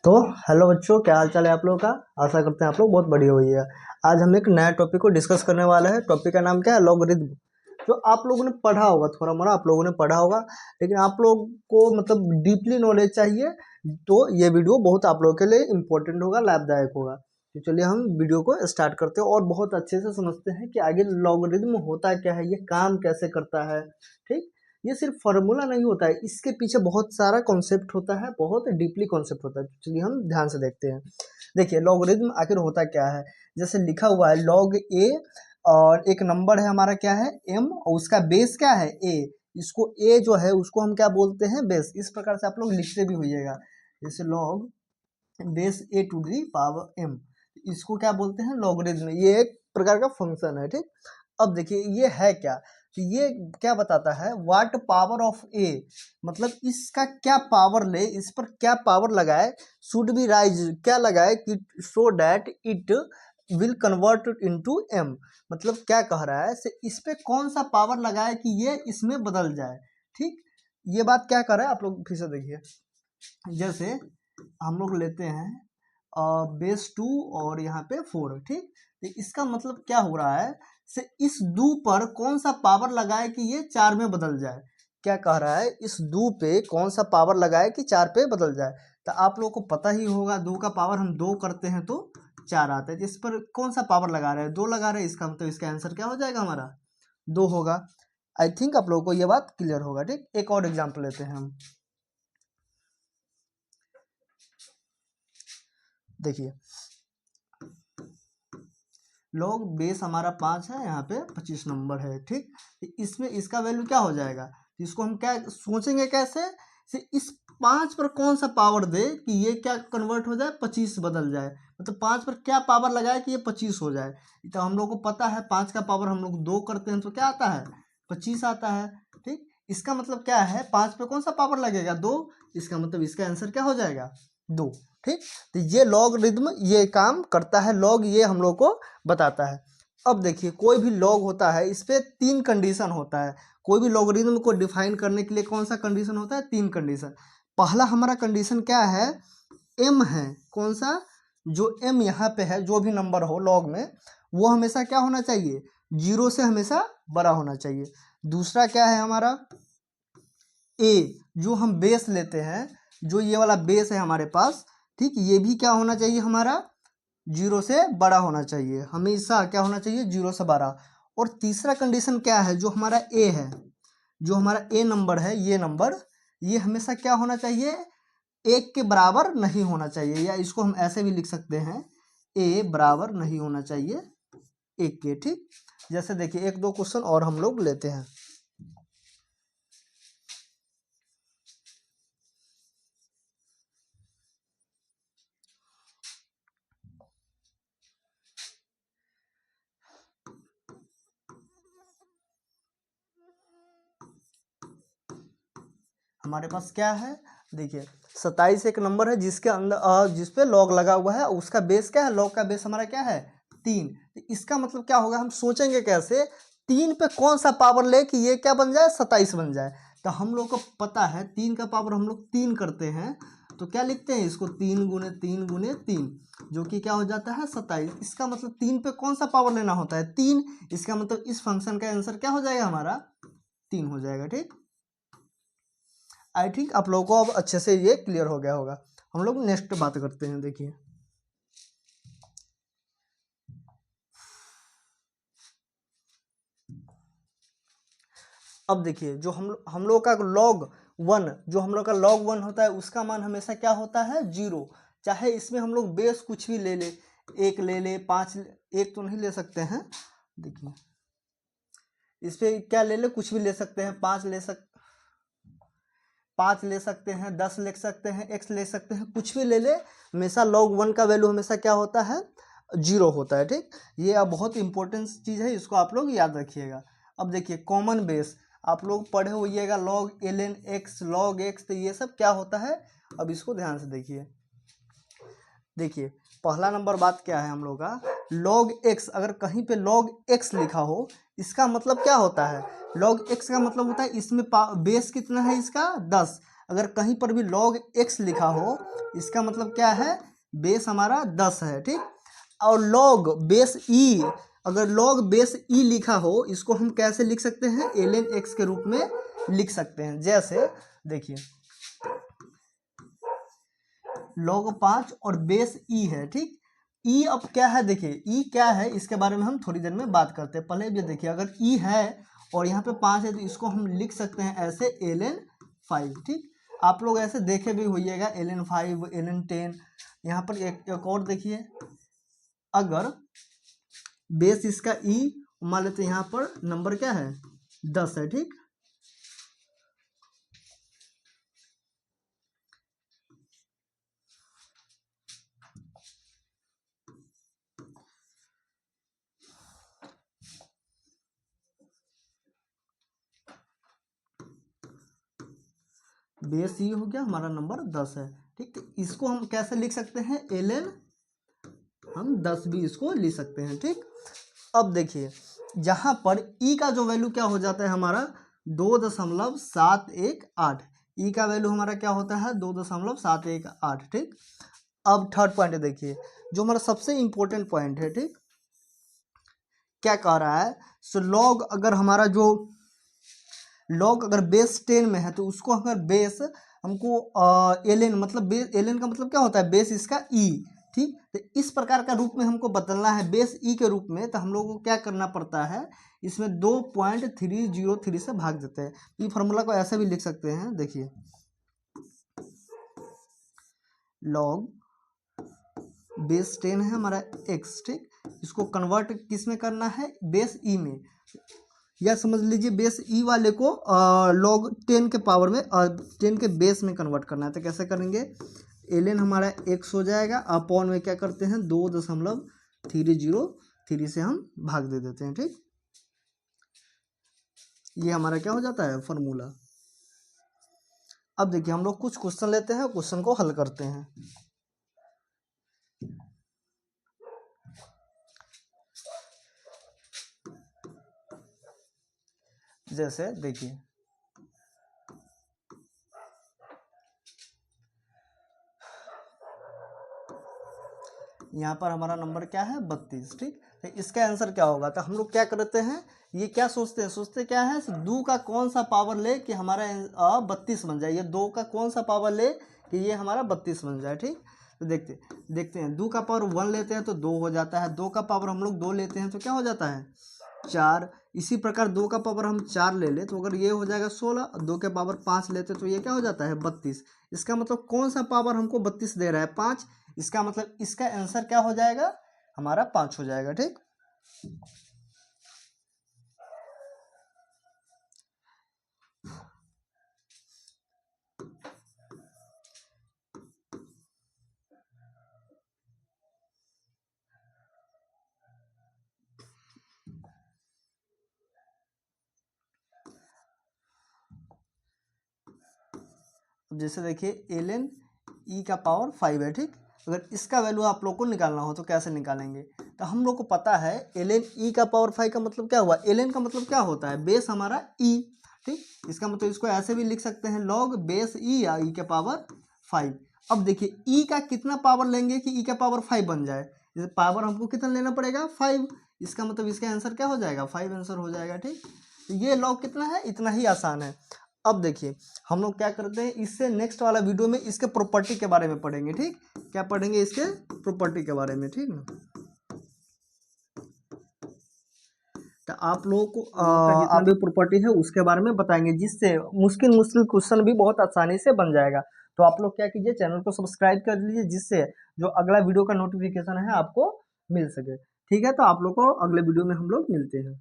तो हेलो बच्चों, क्या हाल चाल है आप लोगों का। आशा करते हैं आप लोग बहुत बढ़िया हुई है। आज हम एक नया टॉपिक को डिस्कस करने वाले हैं। टॉपिक का नाम क्या है? लॉगरिथम। जो आप लोगों ने पढ़ा होगा, थोड़ा मोड़ा आप लोगों ने पढ़ा होगा, लेकिन आप लोग को मतलब डीपली नॉलेज चाहिए, तो ये वीडियो बहुत आप लोगों के लिए इम्पोर्टेंट होगा, लाभदायक होगा। तो चलिए हम वीडियो को स्टार्ट करते हैं और बहुत अच्छे से समझते हैं कि आगे लॉगरिथम होता क्या है, ये काम कैसे करता है। ठीक, ये सिर्फ फार्मूला नहीं होता है, इसके पीछे बहुत सारा कॉन्सेप्ट होता है, बहुत डीपली कॉन्सेप्ट होता है। चलिए हम ध्यान से देखते हैं। देखिए लॉगरिथम आखिर होता क्या है। जैसे लिखा हुआ है लॉग ए, और एक नंबर है हमारा क्या है m, और उसका बेस क्या है a। इसको a जो है उसको हम क्या बोलते हैं? बेस। इस प्रकार से आप लोग लिखते भी होइएगा, जैसे log base a to the power m, इसको क्या बोलते हैं? लॉगरिथम। ये एक प्रकार का फंक्शन है। ठीक, अब देखिए ये है क्या, तो ये क्या बताता है? व्हाट पावर ऑफ ए, मतलब इसका क्या पावर ले, इस पर क्या पावर लगाए, शुड बी राइज, क्या लगाए कि so that it will convert into M. मतलब क्या कह रहा है से इस पे कौन सा पावर लगाए कि ये इसमें बदल जाए। ठीक, ये बात क्या कर रहा है आप लोग फिर से देखिए। जैसे हम लोग लेते हैं बेस 2 और यहाँ पे 4। ठीक, तो इसका मतलब क्या हो रहा है से इस दो पर कौन सा पावर लगाए कि ये 4 में बदल जाए। क्या कह रहा है? इस दो पे कौन सा पावर लगाए कि 4 पे बदल जाए। तो आप लोगों को पता ही होगा, 2 का पावर हम 2 करते हैं तो 4 आता है। इस पर कौन सा पावर लगा रहे हैं? 2 लगा रहे हैं, इसका मतलब इसका आंसर क्या हो जाएगा? हमारा 2 होगा। आई थिंक आप लोगों को ये बात क्लियर होगा। ठीक, एक और एग्जाम्पल लेते हैं हम। देखिए लॉग बेस हमारा 5 है, यहाँ पे 25 नंबर है। ठीक, तो इसमें इसका वैल्यू क्या हो जाएगा? इसको हम क्या सोचेंगे कैसे से इस 5 पर कौन सा पावर दे कि ये क्या कन्वर्ट हो जाए, 25 बदल जाए। मतलब 5 पर क्या पावर लगाए कि ये 25 हो जाए। तो हम लोग को पता है 5 का पावर हम लोग 2 करते हैं तो क्या आता है? 25 आता है। ठीक, इसका मतलब क्या है? 5 पे कौन सा पावर लगेगा? 2। इसका मतलब इसका आंसर क्या हो जाएगा? 2। ठीक, तो ये लॉगरिथम ये काम करता है। लॉग ये हम लोग को बताता है। अब देखिए कोई भी लॉग होता है, इस पे 3 कंडीशन होता है। कोई भी लॉगरिथम को डिफाइन करने के लिए कौन सा कंडीशन होता है? 3 कंडीशन। पहला हमारा कंडीशन क्या है? m है। कौन सा? जो m यहाँ पे है, जो भी नंबर हो लॉग में, वो हमेशा क्या होना चाहिए? 0 से हमेशा बड़ा होना चाहिए। दूसरा क्या है हमारा? a, जो हम बेस लेते हैं, जो ये वाला बेस है हमारे पास, ठीक, ये भी क्या होना चाहिए हमारा? 0 से बड़ा होना चाहिए। हमेशा क्या होना चाहिए? 0 से बड़ा। और तीसरा कंडीशन क्या है? जो हमारा ए है, जो हमारा ए नंबर है, ये नंबर, ये हमेशा क्या होना चाहिए? 1 के बराबर नहीं होना चाहिए, या इसको हम ऐसे भी लिख सकते हैं, ए बराबर नहीं होना चाहिए 1 के। ठीक, जैसे देखिए एक दो क्वेश्चन और हम लोग लेते हैं। हमारे पास क्या है? देखिए 27 एक नंबर है जिसके अंदर जिस पे लॉग लगा हुआ है, उसका बेस क्या है? लॉग का बेस हमारा क्या है? 3। तो इसका मतलब क्या होगा? हम सोचेंगे कैसे 3 पे कौन सा पावर ले कि ये क्या बन जाए? 27 बन जाए। तो हम लोग को पता है 3 का पावर हम लोग 3 करते हैं, तो क्या लिखते हैं इसको? 3 गुने 3 गुने 3, जो कि क्या हो जाता है? 27। इसका मतलब 3 पे कौन सा पावर लेना होता है? 3। इसका मतलब इस फंक्शन का आंसर क्या हो जाएगा हमारा? 3 हो जाएगा। ठीक, आई थिंक आप लोगों को अब अच्छे से ये क्लियर हो गया होगा। हम लोग नेक्स्ट बात करते हैं। देखिए अब देखिए जो हम लोग का लॉग 1, जो हम लोग का लॉग 1 होता है, उसका मान हमेशा क्या होता है? 0। चाहे इसमें हम लोग बेस कुछ भी ले ले, 1 ले ले, 5 1 तो नहीं ले सकते हैं। देखिए इस पे क्या ले ले? कुछ भी ले सकते हैं। 5 ले सकते हैं, 10 ले सकते हैं, x ले सकते हैं, कुछ भी ले ले। हमेशा log 1 का वैल्यू हमेशा क्या होता है? 0 होता है। ठीक, ये अब बहुत इंपॉर्टेंट चीज़ है, इसको आप लोग याद रखिएगा। अब देखिए कॉमन बेस आप लोग पढ़े होइएगा, log ln x, log x, तो ये सब क्या होता है? अब इसको ध्यान से देखिए। देखिए पहला नंबर बात क्या है हम लोग का? log x, अगर कहीं पे log x लिखा हो, इसका मतलब क्या होता है? log x का मतलब होता है इसमें बेस कितना है इसका? 10। अगर कहीं पर भी log x लिखा हो इसका मतलब क्या है, बेस हमारा 10 है, ठीक। और log बेस ई, अगर log बेस ई लिखा हो इसको हम कैसे लिख सकते हैं, ln x के रूप में लिख सकते हैं। जैसे देखिए log 5 और बेस ई है, ठीक। ई अब क्या है, देखिए ई क्या है इसके बारे में हम थोड़ी देर में बात करते हैं। पहले ये देखिए, अगर ई है और यहाँ पे 5 है तो इसको हम लिख सकते हैं ऐसे ln 5, ठीक। आप लोग ऐसे देखे भी होइएगा ln 5, ln 10। यहाँ पर एक और देखिए, अगर बेस इसका ई मान लेते हैं, यहाँ पर नंबर क्या है 10 है, ठीक। बेस ई हो गया, हमारा नंबर 10 है, ठीक। तो इसको हम कैसे लिख सकते हैं, ln हम 10 भी इसको लिख सकते हैं, ठीक। अब देखिए जहाँ पर ई का जो वैल्यू क्या हो जाता है हमारा 2.718, ई का वैल्यू हमारा क्या होता है 2.718, ठीक। अब थर्ड पॉइंट देखिए, जो हमारा सबसे इंपॉर्टेंट पॉइंट है, ठीक। क्या कह रहा है, सो लॉग अगर हमारा जो लॉग अगर बेस 10 में है तो उसको अगर बेस हमको ln मतलब बेस ln का मतलब क्या होता है, बेस इसका ई, ठीक। तो इस प्रकार का रूप में हमको बदलना है बेस ई के रूप में, तो हम लोगों को क्या करना पड़ता है, इसमें 2.303 से भाग देते हैं। ये फार्मूला को ऐसे भी लिख सकते हैं, देखिए लॉग बेस 10 है हमारा x, ठीक। इसको कन्वर्ट किस में करना है, बेस ई में, या समझ लीजिए बेस ई वाले को log 10 के पावर में 10 के बेस में कन्वर्ट करना है। तो कैसे करेंगे, ln हमारा x हो जाएगा, अपॉन में क्या करते हैं 2.303 से हम भाग दे देते हैं, ठीक। ये हमारा क्या हो जाता है फॉर्मूला। अब देखिए हम लोग कुछ क्वेश्चन लेते हैं, क्वेश्चन को हल करते हैं। जैसे देखिए यहाँ पर हमारा नंबर क्या है 32, ठीक। तो इसका आंसर क्या होगा, तो हम लोग क्या करते हैं, ये क्या सोचते क्या है, 2 का कौन सा पावर ले कि हमारा 32 बन जाए, ये 2 का कौन सा पावर ले कि ये हमारा 32 बन जाए, ठीक। तो देखते हैं 2 का पावर 1 लेते हैं तो 2 हो जाता है, 2 का पावर हम लोग 2 लेते हैं तो क्या हो जाता है 4। इसी प्रकार 2 का पावर हम 4 ले ले तो अगर ये हो जाएगा 16, 2 के पावर 5 लेते तो ये क्या हो जाता है 32। इसका मतलब कौन सा पावर हमको 32 दे रहा है 5, इसका मतलब इसका आंसर क्या हो जाएगा हमारा 5 हो जाएगा, ठीक। अब जैसे देखिए ln e का पावर 5 है, ठीक। अगर इसका वैल्यू आप लोग को निकालना हो तो कैसे निकालेंगे, तो हम लोग को पता है ln e का पावर 5 का मतलब क्या हुआ, ln का मतलब क्या होता है बेस हमारा e, ठीक। इसका मतलब इसको ऐसे भी लिख सकते हैं log बेस e या e के पावर 5। अब देखिए e का कितना पावर लेंगे कि e का पावर 5 बन जाए, जैसे पावर हमको कितना लेना पड़ेगा 5, इसका मतलब इसका आंसर क्या हो जाएगा 5 आंसर हो जाएगा, ठीक। तो ये log कितना है, इतना ही आसान है। अब देखिए हम लोग क्या करते हैं, इससे नेक्स्ट वाला वीडियो में इसके प्रॉपर्टी के बारे में पढ़ेंगे, ठीक। क्या पढ़ेंगे, इसके प्रॉपर्टी के बारे में, ठीक ना। तो आप लोगों को जितना भी प्रॉपर्टी है उसके बारे में बताएंगे, जिससे मुश्किल मुश्किल क्वेश्चन भी बहुत आसानी से बन जाएगा। तो आप लोग क्या कीजिए, चैनल को सब्सक्राइब कर लीजिए, जिससे जो अगला वीडियो का नोटिफिकेशन है आपको मिल सके, ठीक है। तो आप लोग को अगले वीडियो में हम लोग मिलते हैं।